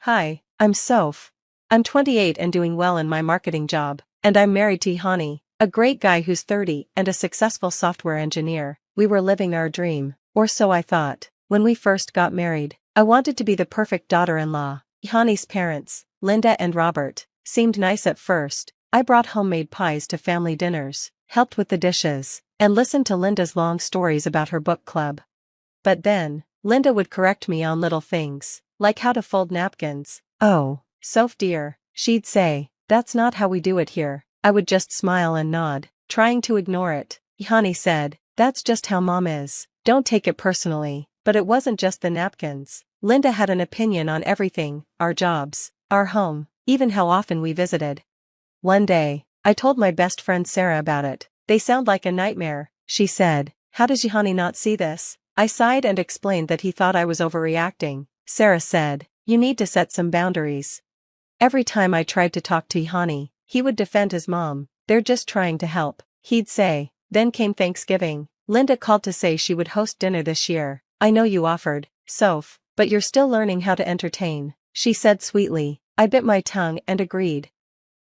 Hi, I'm Soph. I'm 28 and doing well in my marketing job, and I'm married to Ihani, a great guy who's 30 and a successful software engineer. We were living our dream, or so I thought, when we first got married. I wanted to be the perfect daughter-in-law. Ihani's parents, Linda and Robert, seemed nice at first. I brought homemade pies to family dinners, helped with the dishes, and listened to Linda's long stories about her book club. But then, Linda would correct me on little things, like how to fold napkins. "Oh, Soph dear," she'd say, "that's not how we do it here." I would just smile and nod, trying to ignore it. Ihani said, "That's just how mom is. Don't take it personally." But it wasn't just the napkins. Linda had an opinion on everything: our jobs, our home, even how often we visited. One day, I told my best friend Sarah about it. "They sound like a nightmare," she said. "How does Ihani not see this?" I sighed and explained that he thought I was overreacting. Sarah said, "You need to set some boundaries." Every time I tried to talk to Ihani, he would defend his mom. "They're just trying to help," he'd say. Then came Thanksgiving. Linda called to say she would host dinner this year. "I know you offered, Soph, but you're still learning how to entertain," she said sweetly. I bit my tongue and agreed.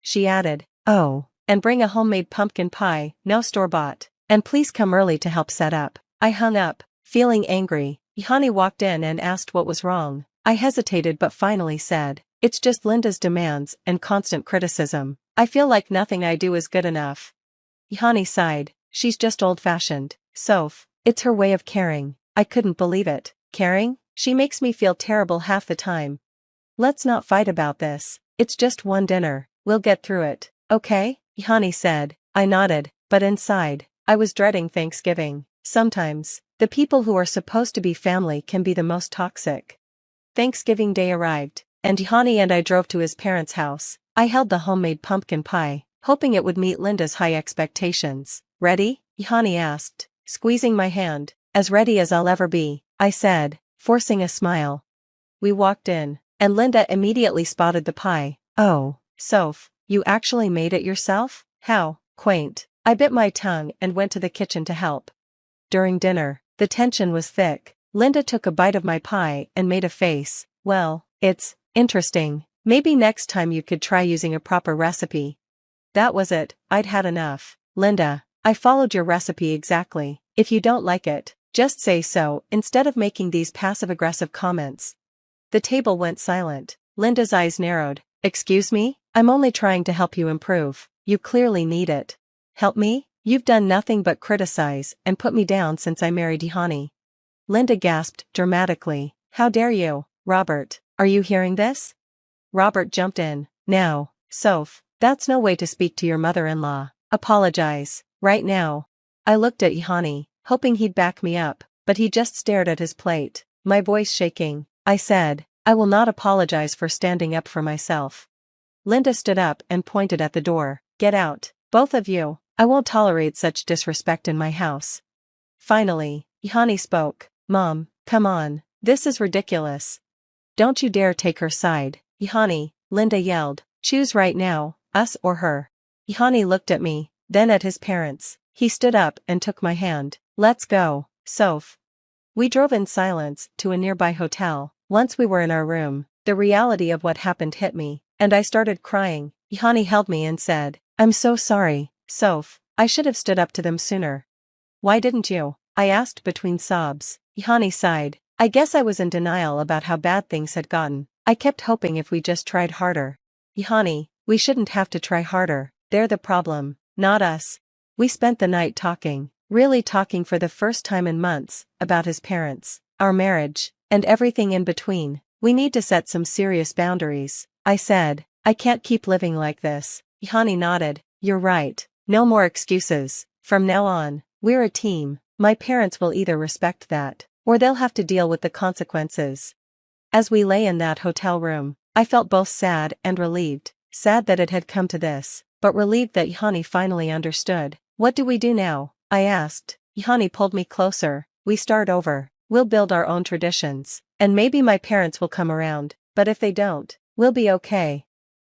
She added, "Oh, and bring a homemade pumpkin pie, no store-bought. And please come early to help set up." I hung up, feeling angry. Ihani walked in and asked what was wrong. I hesitated but finally said, "It's just Linda's demands and constant criticism. I feel like nothing I do is good enough." Ihani sighed. "She's just old-fashioned, Soph. It's her way of caring." I couldn't believe it. "Caring? She makes me feel terrible half the time." "Let's not fight about this. It's just one dinner. We'll get through it, okay?" Ihani said. I nodded, but inside, I was dreading Thanksgiving. Sometimes, the people who are supposed to be family can be the most toxic. Thanksgiving Day arrived, and Ihani and I drove to his parents' house. I held the homemade pumpkin pie, hoping it would meet Linda's high expectations. "Ready?" Ihani asked, squeezing my hand. "As ready as I'll ever be," I said, forcing a smile. We walked in, and Linda immediately spotted the pie. "Oh, Soph, you actually made it yourself? How quaint." I bit my tongue and went to the kitchen to help. During dinner, the tension was thick. Linda took a bite of my pie and made a face. "Well, it's interesting. Maybe next time you could try using a proper recipe." That was it. I'd had enough. "Linda, I followed your recipe exactly. If you don't like it, just say so instead of making these passive-aggressive comments." The table went silent. Linda's eyes narrowed. "Excuse me? I'm only trying to help you improve. You clearly need it." "Help me? You've done nothing but criticize and put me down since I married Ihani." Linda gasped dramatically. "How dare you, Robert? Are you hearing this?" Robert jumped in. "Now, Soph, that's no way to speak to your mother-in-law. Apologize, right now." I looked at Ihani, hoping he'd back me up, but he just stared at his plate. My voice shaking, I said, "I will not apologize for standing up for myself." Linda stood up and pointed at the door. "Get out, both of you. I won't tolerate such disrespect in my house." Finally, Ihani spoke. "Mom, come on, this is ridiculous. Don't you dare take her side." "Ihani," Linda yelled, "choose right now, us or her." Ihani looked at me, then at his parents. He stood up and took my hand. "Let's go, Soph." We drove in silence to a nearby hotel. Once we were in our room, the reality of what happened hit me, and I started crying. Ihani held me and said, "I'm so sorry, Soph. I should have stood up to them sooner." "Why didn't you?" I asked between sobs. Ihani sighed. "I guess I was in denial about how bad things had gotten. I kept hoping if we just tried harder." "Ihani, we shouldn't have to try harder. They're the problem, not us." We spent the night talking, really talking for the first time in months, about his parents, our marriage, and everything in between. "We need to set some serious boundaries," I said. "I can't keep living like this." Ihani nodded. "You're right. No more excuses. From now on, we're a team. My parents will either respect that, or they'll have to deal with the consequences." As we lay in that hotel room, I felt both sad and relieved. Sad that it had come to this, but relieved that Ihani finally understood. "What do we do now?" I asked. Ihani pulled me closer. "We start over. We'll build our own traditions. And maybe my parents will come around, but if they don't, we'll be okay."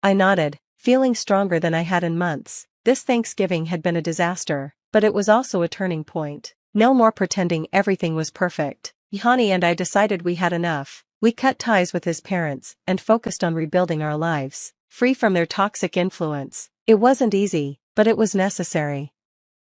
I nodded, feeling stronger than I had in months. This Thanksgiving had been a disaster, but it was also a turning point. No more pretending everything was perfect. Ihani and I decided we had enough. We cut ties with his parents and focused on rebuilding our lives, free from their toxic influence. It wasn't easy, but it was necessary.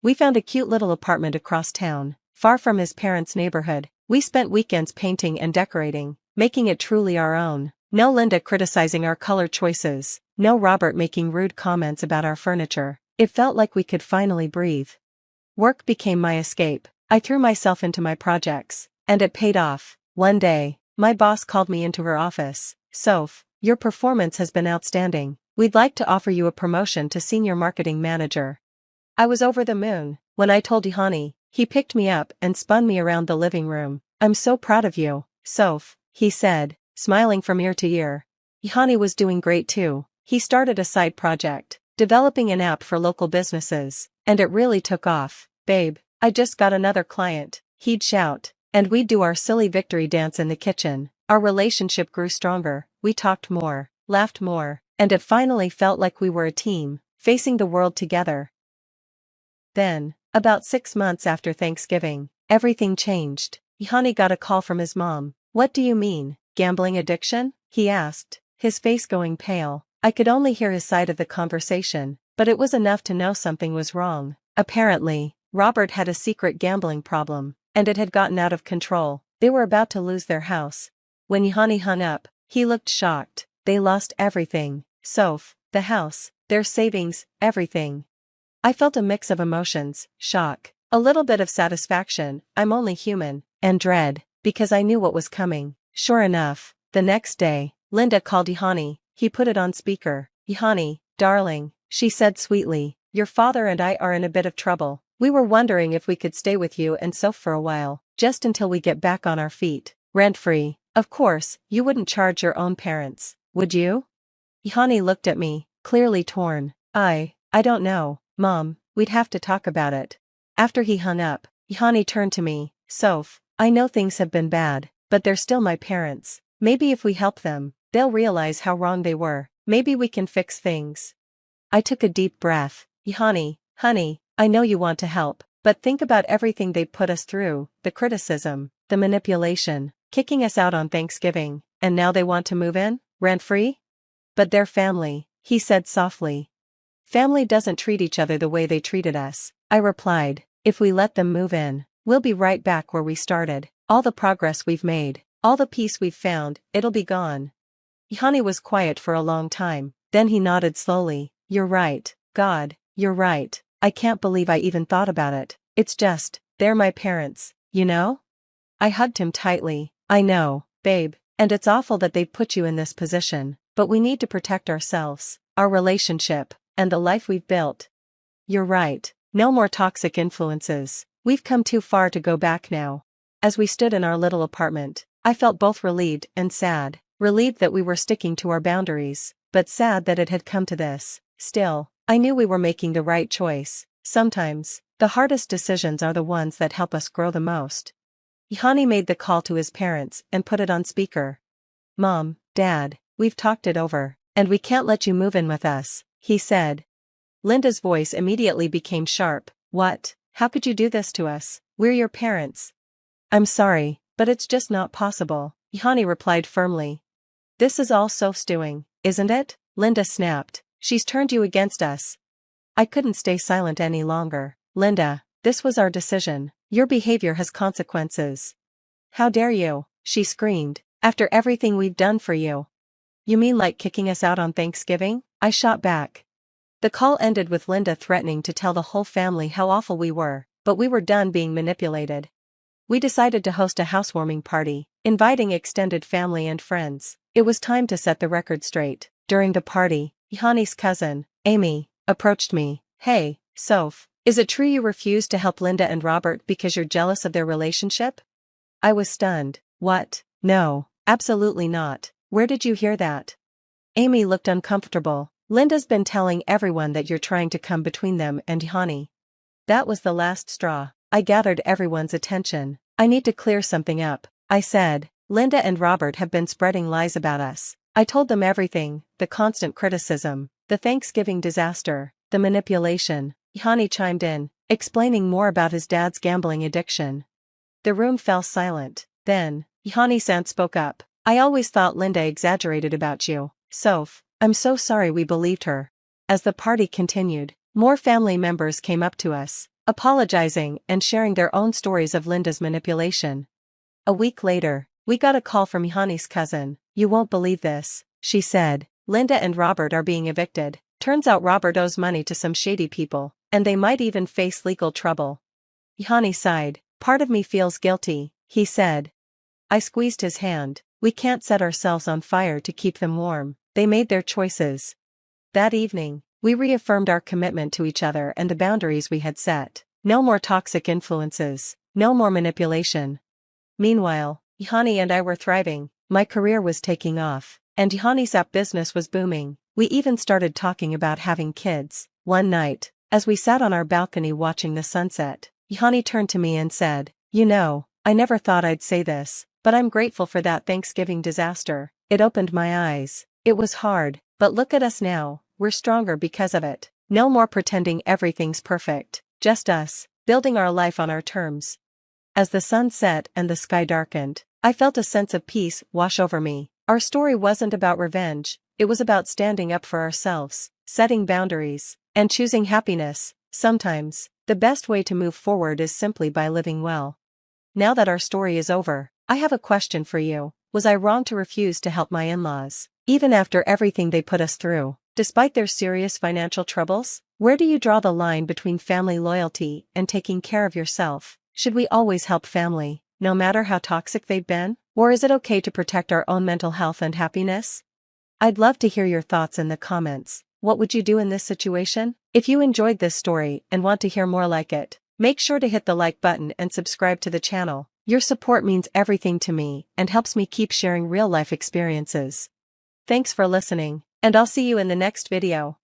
We found a cute little apartment across town, far from his parents' neighborhood. We spent weekends painting and decorating, making it truly our own. No Linda criticizing our color choices, no Robert making rude comments about our furniture. It felt like we could finally breathe. Work became my escape. I threw myself into my projects, and it paid off. One day, my boss called me into her office. "Soph, your performance has been outstanding. We'd like to offer you a promotion to senior marketing manager." I was over the moon. When I told Ihani, he picked me up and spun me around the living room. "I'm so proud of you, Soph," he said, smiling from ear to ear. Ihani was doing great too. He started a side project, developing an app for local businesses, and it really took off. "Babe, I just got another client," he'd shout, and we'd do our silly victory dance in the kitchen. Our relationship grew stronger, we talked more, laughed more, and it finally felt like we were a team, facing the world together. Then, about 6 months after Thanksgiving, everything changed. Ihani got a call from his mom. "What do you mean, gambling addiction?" he asked, his face going pale. I could only hear his side of the conversation, but it was enough to know something was wrong. Apparently, Robert had a secret gambling problem, and it had gotten out of control. They were about to lose their house. When Ihani hung up, he looked shocked. They lost everything. Soph, the house, their savings, everything. I felt a mix of emotions, shock, a little bit of satisfaction, I'm only human, and dread, because I knew what was coming. Sure enough, the next day, Linda called Ihani. He put it on speaker. "Ihani, darling," she said sweetly, "your father and I are in a bit of trouble. We were wondering if we could stay with you and Soph for a while, just until we get back on our feet. Rent-free. Of course, you wouldn't charge your own parents, would you?" Ihani looked at me, clearly torn. I don't know, Mom, we'd have to talk about it." After he hung up, Ihani turned to me. "Soph, I know things have been bad, but they're still my parents. Maybe if we help them, they'll realize how wrong they were. Maybe we can fix things." I took a deep breath. "Ihani, honey, I know you want to help, but think about everything they put us through, the criticism, the manipulation, kicking us out on Thanksgiving, and now they want to move in, rent-free?" "But they're family," he said softly. "Family doesn't treat each other the way they treated us," I replied. "If we let them move in, we'll be right back where we started. All the progress we've made, all the peace we've found, it'll be gone." Ihani was quiet for a long time, then he nodded slowly. "You're right, God, you're right. I can't believe I even thought about it. It's just, they're my parents, you know?" I hugged him tightly. "I know, babe, and it's awful that they've put you in this position, but we need to protect ourselves, our relationship, and the life we've built." "You're right, no more toxic influences. We've come too far to go back now." As we stood in our little apartment, I felt both relieved and sad. Relieved that we were sticking to our boundaries, but sad that it had come to this. Still, I knew we were making the right choice. Sometimes, the hardest decisions are the ones that help us grow the most. Ihani made the call to his parents and put it on speaker. "Mom, Dad, we've talked it over, and we can't let you move in with us," he said. Linda's voice immediately became sharp. "What? How could you do this to us? We're your parents." "I'm sorry, but it's just not possible," Ihani replied firmly. "This is all Soph's doing, isn't it?" Linda snapped. "She's turned you against us." I couldn't stay silent any longer. "Linda, this was our decision. Your behavior has consequences." "How dare you?" she screamed. "After everything we've done for you." "You mean like kicking us out on Thanksgiving?" I shot back. The call ended with Linda threatening to tell the whole family how awful we were, but we were done being manipulated. We decided to host a housewarming party, inviting extended family and friends. It was time to set the record straight. During the party, Ihani's cousin, Amy, approached me. "Hey, Soph, is it true you refused to help Linda and Robert because you're jealous of their relationship?" I was stunned. "What? No, absolutely not. Where did you hear that?" Amy looked uncomfortable. "Linda's been telling everyone that you're trying to come between them and Ihani." That was the last straw. I gathered everyone's attention. "I need to clear something up," I said. "Linda and Robert have been spreading lies about us." I told them everything, the constant criticism, the Thanksgiving disaster, the manipulation. Ihani chimed in, explaining more about his dad's gambling addiction. The room fell silent. Then, Ihani-san spoke up. I always thought Linda exaggerated about you, Soph. I'm so sorry we believed her. As the party continued, more family members came up to us, apologizing and sharing their own stories of Linda's manipulation. A week later, we got a call from Ihani's cousin. You won't believe this, she said. Linda and Robert are being evicted. Turns out Robert owes money to some shady people, and they might even face legal trouble. Ihani sighed. Part of me feels guilty, he said. I squeezed his hand. We can't set ourselves on fire to keep them warm. They made their choices. That evening, we reaffirmed our commitment to each other and the boundaries we had set. No more toxic influences. No more manipulation. Meanwhile, Ihani and I were thriving. My career was taking off, and Ihani's app business was booming. We even started talking about having kids. One night, as we sat on our balcony watching the sunset, Ihani turned to me and said, "You know, I never thought I'd say this, but I'm grateful for that Thanksgiving disaster. It opened my eyes. It was hard, but look at us now, we're stronger because of it. No more pretending everything's perfect. Just us, building our life on our terms." As the sun set and the sky darkened, I felt a sense of peace wash over me. Our story wasn't about revenge, it was about standing up for ourselves, setting boundaries, and choosing happiness. Sometimes, the best way to move forward is simply by living well. Now that our story is over, I have a question for you. Was I wrong to refuse to help my in-laws, even after everything they put us through, despite their serious financial troubles? Where do you draw the line between family loyalty and taking care of yourself? Should we always help family, no matter how toxic they've been? Or is it okay to protect our own mental health and happiness? I'd love to hear your thoughts in the comments. What would you do in this situation? If you enjoyed this story and want to hear more like it, make sure to hit the like button and subscribe to the channel. Your support means everything to me and helps me keep sharing real-life experiences. Thanks for listening, and I'll see you in the next video.